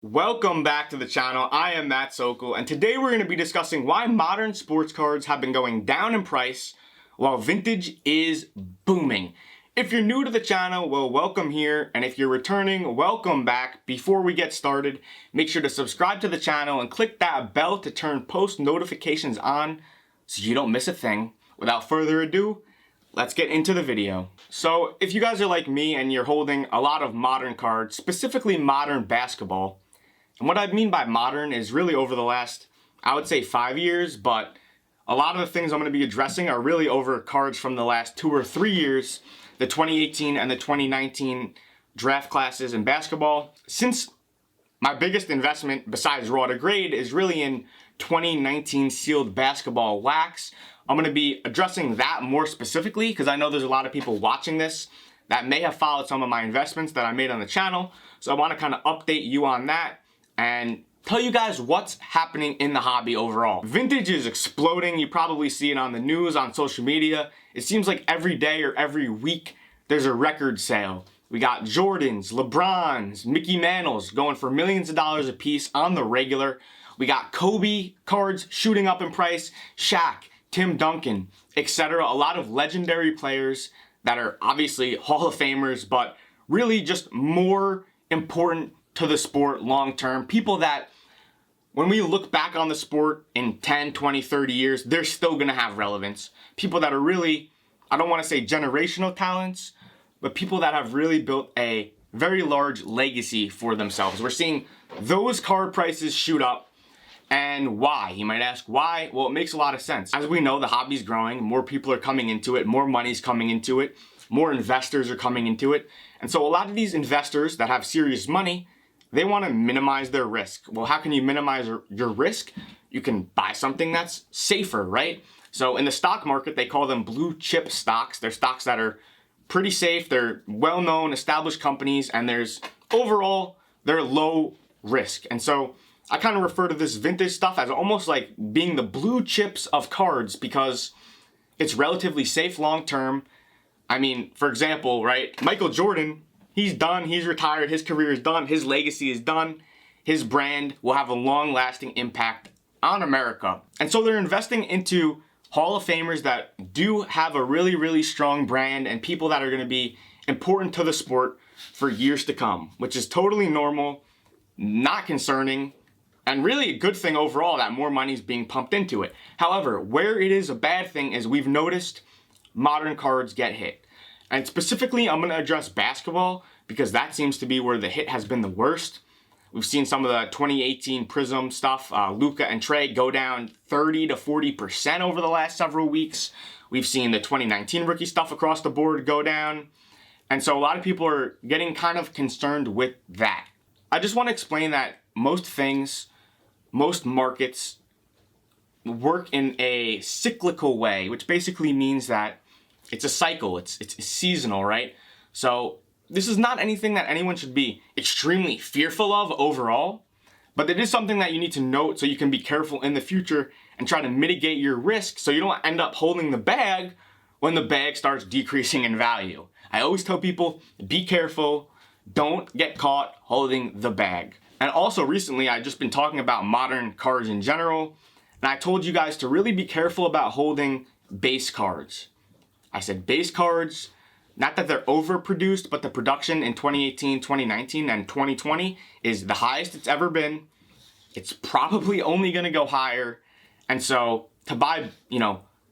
Welcome back to the channel. I am Matt Sokol, and today we're going to be discussing why modern sports cards have been going down in price while vintage is booming. If you're new to the channel, well, welcome here, and if you're returning, welcome back. Before we get started, make sure to subscribe to the channel and click that bell to turn post notifications on so you don't miss a thing. Without further ado, let's get into the video. So if you guys are like me and you're holding a lot of modern cards, specifically modern basketball, and what I mean by modern is really over the last, I would say 5 years, but a lot of the things I'm going to be addressing are really over cards from the last 2 or 3 years, the 2018 and the 2019 draft classes in basketball. Since my biggest investment besides raw to grade is really in 2019 sealed basketball wax, I'm going to be addressing that more specifically because I know there's a lot of people watching this that may have followed some of my investments that I made on the channel. So I want to kind of update you on that and tell you guys what's happening in the hobby overall. Vintage is exploding. You probably see it on the news, on social media. It seems like every day or every week there's a record sale. We got Jordans, LeBrons, Mickey Mantles going for millions of dollars a piece on the regular. We got Kobe cards shooting up in price, Shaq, Tim Duncan, etc. A lot of legendary players that are obviously Hall of Famers, but really just more important to the sport long term. People that when we look back on the sport in 10, 20, 30 years, they're still going to have relevance. People that are really, I don't want to say generational talents, but people that have really built a very large legacy for themselves. We're seeing those card prices shoot up. And why? You might ask why? Well, it makes a lot of sense. As we know, the hobby's growing, more people are coming into it, more money's coming into it, more investors are coming into it. And so a lot of these investors that have serious money, they want to minimize their risk. Well, how can you minimize your risk? You can buy something that's safer, right? So in the stock market, they call them blue chip stocks. They're stocks that are pretty safe. They're well-known, established companies, and they're low risk. And so I kind of refer to this vintage stuff as almost like being the blue chips of cards because it's relatively safe long-term. I mean, for example, right, Michael Jordan, he's done, he's retired, his career is done, his legacy is done, his brand will have a long-lasting impact on America. And so they're investing into Hall of Famers that do have a really, really strong brand and people that are going to be important to the sport for years to come, which is totally normal, not concerning, and really a good thing overall that more money is being pumped into it. However, where it is a bad thing is we've noticed modern cards get hit. And specifically, I'm going to address basketball because that seems to be where the hit has been the worst. We've seen some of the 2018 Prism stuff, Luka and Trey, go down 30 to 40% over the last several weeks. We've seen the 2019 rookie stuff across the board go down. And so a lot of people are getting kind of concerned with that. I just want to explain that most markets work in a cyclical way, which basically means that it's a cycle, it's seasonal, right? So this is not anything that anyone should be extremely fearful of overall, but it is something that you need to note so you can be careful in the future and try to mitigate your risk so you don't end up holding the bag when the bag starts decreasing in value. I always tell people, be careful, don't get caught holding the bag. And also recently, I've just been talking about modern cards in general, and I told you guys to really be careful about holding base cards. I said base cards, not that they're overproduced, but the production in 2018, 2019, and 2020 is the highest it's ever been. It's probably only going to go higher. And so to buy,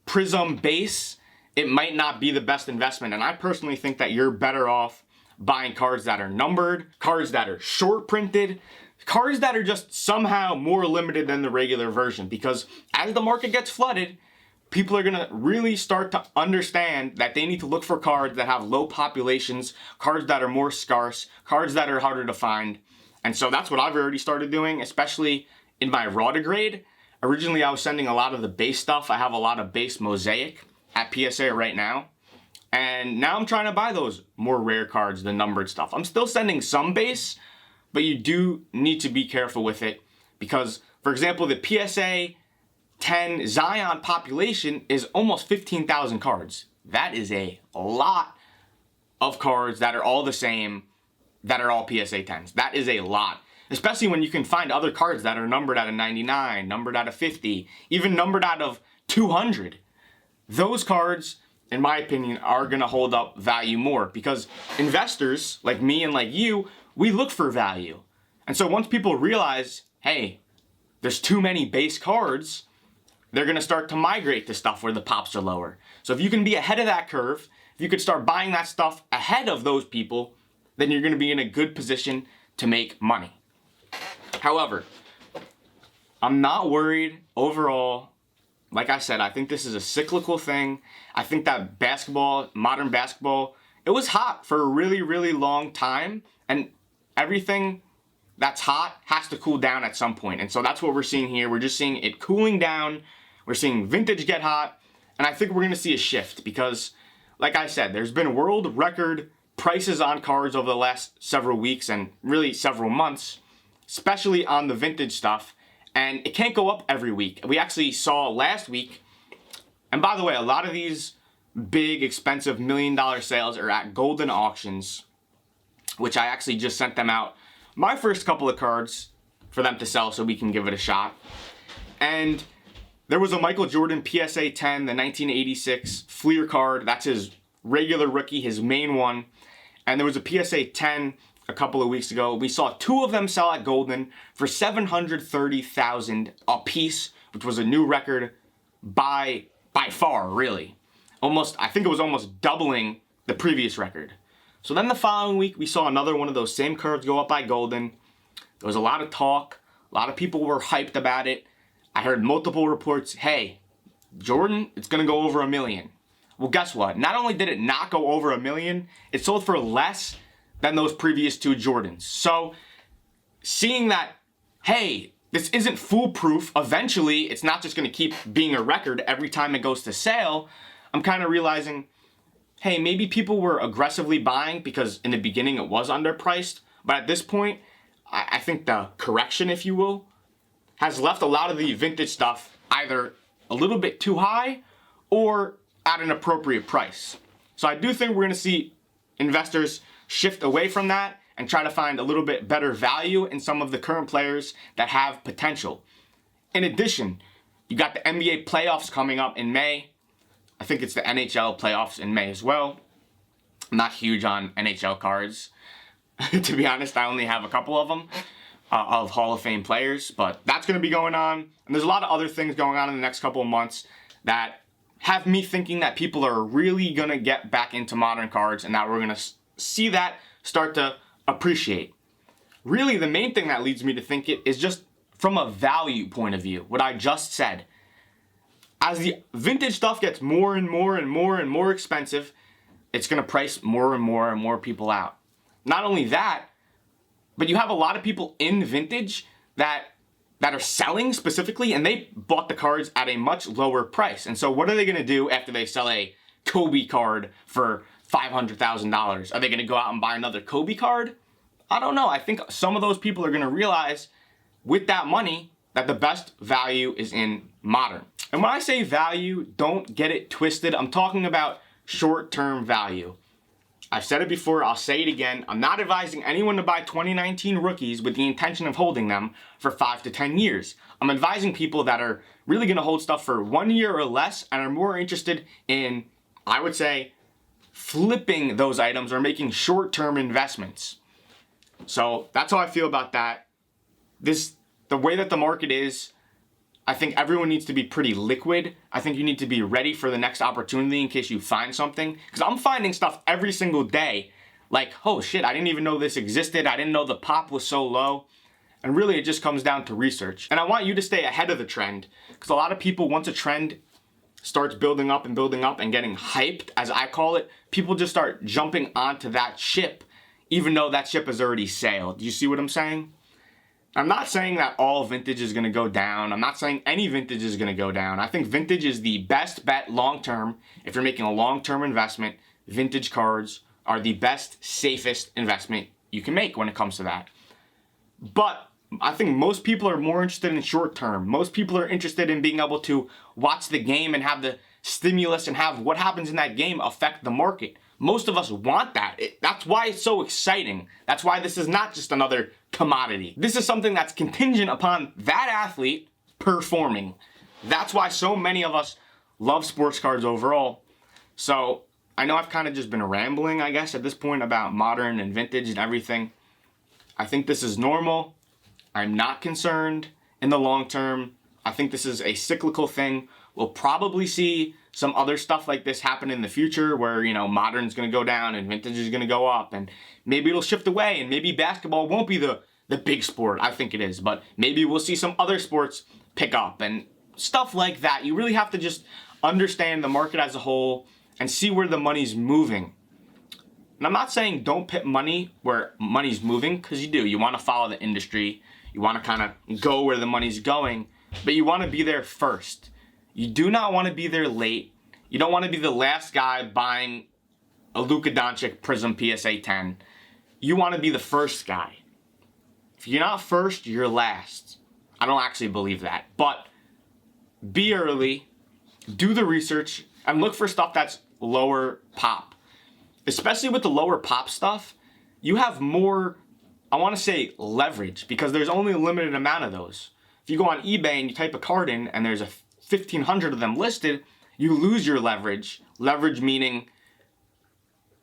Prism base, it might not be the best investment. And I personally think that you're better off buying cards that are numbered, cards that are short printed, cards that are just somehow more limited than the regular version. Because as the market gets flooded, people are going to really start to understand that they need to look for cards that have low populations, cards that are more scarce, cards that are harder to find. And so that's what I've already started doing, especially in my raw to grade. Originally, I was sending a lot of the base stuff. I have a lot of base mosaic at PSA right now. And now I'm trying to buy those more rare cards, the numbered stuff. I'm still sending some base, but you do need to be careful with it because, for example, the PSA 10 Zion population is almost 15,000 cards. That is a lot of cards that are all the same, that are all PSA 10s. That is a lot. especially when you can find other cards that are numbered out of 99, numbered out of 50, even numbered out of 200. Those cards, in my opinion, are going to hold up value more because investors like me and like you, we look for value. And so once people realize, hey, there's too many base cards, they're going to start to migrate to stuff where the pops are lower. So if you can be ahead of that curve, if you could start buying that stuff ahead of those people, then you're going to be in a good position to make money. However, I'm not worried overall. Like I said, I think this is a cyclical thing. I think that basketball, modern basketball, it was hot for a really, really long time. And everything that's hot has to cool down at some point. And so that's what we're seeing here. We're just seeing it cooling down. We're seeing vintage get hot. And I think we're going to see a shift because, like I said, there's been world record prices on cards over the last several weeks and really several months, especially on the vintage stuff. And it can't go up every week. We actually saw last week, and by the way, a lot of these big, expensive $1 million sales are at Golden auctions, which I actually just sent them out my first couple of cards for them to sell so we can give it a shot. And there was a Michael Jordan PSA 10, the 1986 Fleer card. That's his regular rookie, his main one. And there was a PSA 10 a couple of weeks ago. We saw two of them sell at Golden for $730,000 a piece, which was a new record by far, really. I think it was almost doubling the previous record. So then the following week, we saw another one of those same cards go up by Golden. There was a lot of talk. A lot of people were hyped about it. I heard multiple reports, hey, Jordan, it's going to go over $1 million. Well, guess what? Not only did it not go over $1 million, it sold for less than those previous two Jordans. So seeing that, hey, this isn't foolproof, eventually it's not just going to keep being a record every time it goes to sale, I'm kind of realizing, hey, maybe people were aggressively buying because in the beginning it was underpriced, but at this point, I think the correction, if you will, has left a lot of the vintage stuff either a little bit too high or at an appropriate price. So I do think we're going to see investors shift away from that and try to find a little bit better value in some of the current players that have potential. In addition, you got the NBA playoffs coming up in May. I think it's the NHL playoffs in May as well. I'm not huge on NHL cards. To be honest, I only have a couple of them of Hall of Fame players, but that's going to be going on. And there's a lot of other things going on in the next couple of months that have me thinking that people are really going to get back into modern cards and that we're going to see that start to appreciate. Really, the main thing that leads me to think it is just from a value point of view, what I just said. As the vintage stuff gets more and more and more and more expensive, it's going to price more and more and more people out. Not only that, but you have a lot of people in vintage that are selling specifically, and they bought the cards at a much lower price. And so what are they going to do after they sell a Kobe card for $500,000? Are they going to go out and buy another Kobe card? I don't know. I think some of those people are going to realize with that money that the best value is in modern. And when I say value, don't get it twisted. I'm talking about short-term value. I've said it before, I'll say it again. I'm not advising anyone to buy 2019 rookies with the intention of holding them for 5 to 10 years. I'm advising people that are really going to hold stuff for 1 year or less and are more interested in, I would say, flipping those items or making short-term investments. So that's how I feel about that. The way that the market is, I think everyone needs to be pretty liquid. I think you need to be ready for the next opportunity in case you find something. Because I'm finding stuff every single day. Like, oh shit, I didn't even know this existed. I didn't know the pop was so low. And really it just comes down to research. And I want you to stay ahead of the trend. Because a lot of people, once a trend starts building up and getting hyped, as I call it, people just start jumping onto that ship, even though that ship has already sailed. Do you see what I'm saying? I'm not saying that all vintage is going to go down. I'm not saying any vintage is going to go down. I think vintage is the best bet long-term. If you're making a long-term investment, vintage cards are the best, safest investment you can make when it comes to that. But I think most people are more interested in short-term. Most people are interested in being able to watch the game and have the stimulus and have what happens in that game affect the market. Most of us want that. That's why it's so exciting. That's why this is not just another commodity. This is something that's contingent upon that athlete performing. That's why so many of us love sports cards overall. So I know I've kind of just been rambling, I guess, at this point about modern and vintage and everything. I think this is normal. I'm not concerned in the long term. I think this is a cyclical thing. We'll probably see some other stuff like this happen in the future where, modern's going to go down and vintage is going to go up, and maybe it'll shift away, and maybe basketball won't be the big sport. I think it is, but maybe we'll see some other sports pick up and stuff like that. You really have to just understand the market as a whole and see where the money's moving. And I'm not saying don't put money where money's moving, because you do. You want to follow the industry. You want to kind of go where the money's going, but you want to be there first. You do not want to be there late. You don't want to be the last guy buying a Luka Doncic Prism PSA 10. You want to be the first guy. If you're not first, you're last. I don't actually believe that. But be early, do the research, and look for stuff that's lower pop. Especially with the lower pop stuff, you have more, I want to say, leverage, because there's only a limited amount of those. If you go on eBay and you type a card in and there's 1,500 of them listed, you lose your leverage. Leverage meaning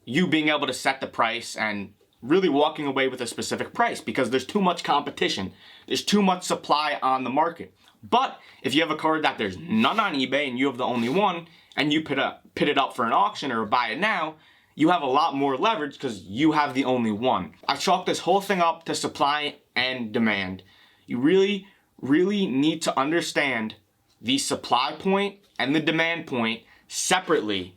you being able to set the price and really walking away with a specific price, because there's too much competition. There's too much supply on the market. But if you have a card that there's none on eBay and you have the only one, and you put it up for an auction or buy it now, you have a lot more leverage because you have the only one. I chalk this whole thing up to supply and demand. You really, really need to understand the supply point and the demand point separately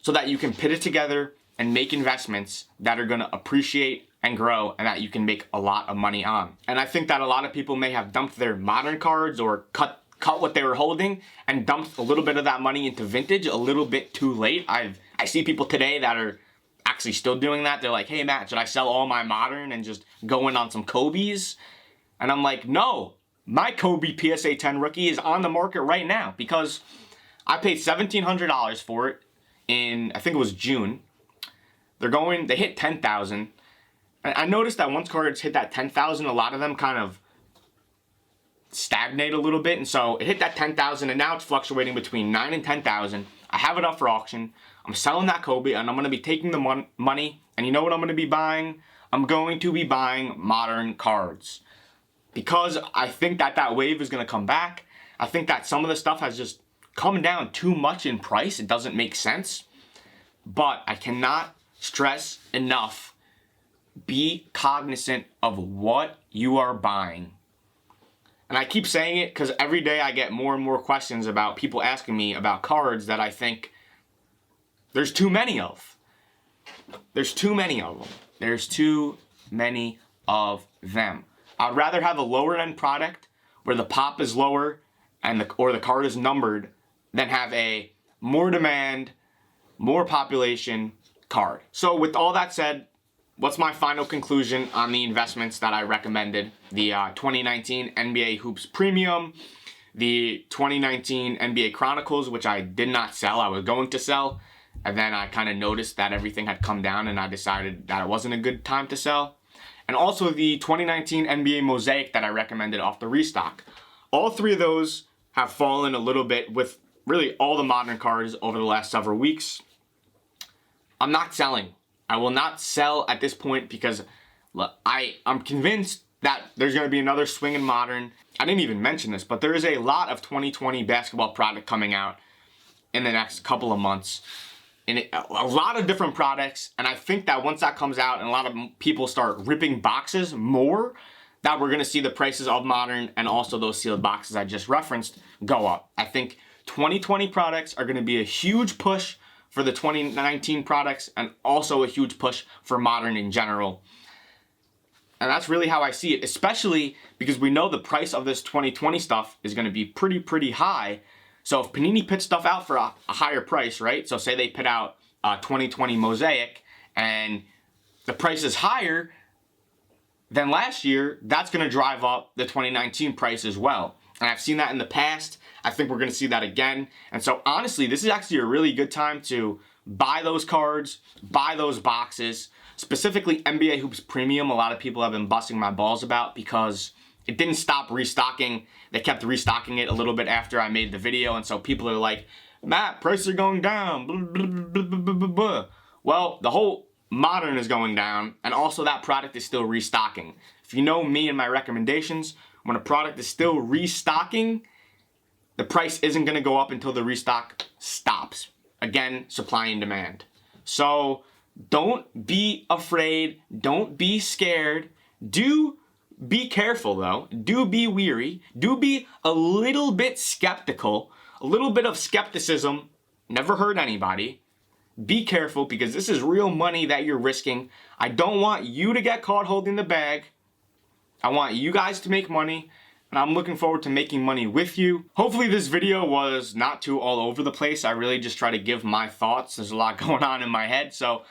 so that you can put it together and make investments that are going to appreciate and grow and that you can make a lot of money on. And I think that a lot of people may have dumped their modern cards or cut what they were holding and dumped a little bit of that money into vintage a little bit too late. I see people today that are actually still doing that. They're like, hey Matt, should I sell all my modern and just go in on some Kobe's? And I'm like, no, my Kobe PSA 10 rookie is on the market right now because I paid $1,700 for it in, I think it was June. They hit 10,000. And I noticed that once cards hit that 10,000, a lot of them kind of stagnate a little bit. And so it hit that 10,000 and now it's fluctuating between 9 and 10,000. I have it up for auction. I'm selling that Kobe and I'm going to be taking the money. And you know what I'm going to be buying? I'm going to be buying modern cards. Because I think that wave is going to come back. I think that some of the stuff has just come down too much in price. It doesn't make sense. But I cannot stress enough, be cognizant of what you are buying. And I keep saying it because every day I get more and more questions about people asking me about cards that I think there's too many of. There's too many of them. There's too many of them. I'd rather have a lower end product where the pop is lower and the card is numbered than have a more demand, more population card. So with all that said, what's my final conclusion on the investments that I recommended? The 2019 NBA Hoops Premium, the 2019 NBA Chronicles, which I did not sell. I was going to sell, and then I kind of noticed that everything had come down and I decided that it wasn't a good time to sell. And also the 2019 NBA Mosaic that I recommended off the restock. All three of those have fallen a little bit with really all the modern cards over the last several weeks. I'm not selling. I will not sell at this point because I'm convinced that there's going to be another swing in modern. I didn't even mention this, but there is a lot of 2020 basketball product coming out in the next couple of months. And a lot of different products. And I think that once that comes out and a lot of people start ripping boxes more, that we're going to see the prices of modern and also those sealed boxes I just referenced go up. I think 2020 products are going to be a huge push for the 2019 products and also a huge push for modern in general. And that's really how I see it, especially because we know the price of this 2020 stuff is going to be pretty high. So if Panini puts stuff out for a higher price, right? So say they put out a 2020 Mosaic and the price is higher than last year, that's going to drive up the 2019 price as well. And I've seen that in the past. I think we're going to see that again. And so honestly, this is actually a really good time to buy those cards, buy those boxes. Specifically NBA Hoops Premium, a lot of people have been busting my balls about because it didn't stop restocking. They kept restocking it a little bit after I made the video, and so people are like, Matt, prices are going down, blah, blah, blah, blah, blah, blah. Well, the whole Modern is going down, and also that product is still restocking. If you know me and my recommendations, when a product is still restocking, the price isn't going to go up until the restock stops. Again, supply and demand. So don't be afraid. Don't be scared. Do be careful, though. Do be weary. Do be a little bit skeptical. A little bit of skepticism never hurt anybody. Be careful because this is real money that you're risking. I don't want you to get caught holding the bag. I want you guys to make money, and I'm looking forward to making money with you. Hopefully this video was not too all over the place. I really just try to give my thoughts. There's a lot going on in my head, so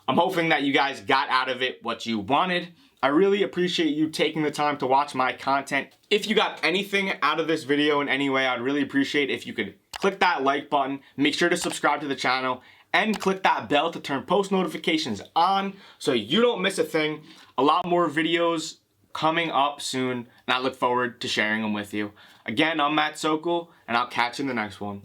I'm hoping that you guys got out of it what you wanted. I really appreciate you taking the time to watch my content. If you got anything out of this video in any way, I'd really appreciate if you could click that like button, make sure to subscribe to the channel, and click that bell to turn post notifications on so you don't miss a thing. A lot more videos coming up soon, and I look forward to sharing them with you. Again, I'm Matt Sokol, and I'll catch you in the next one.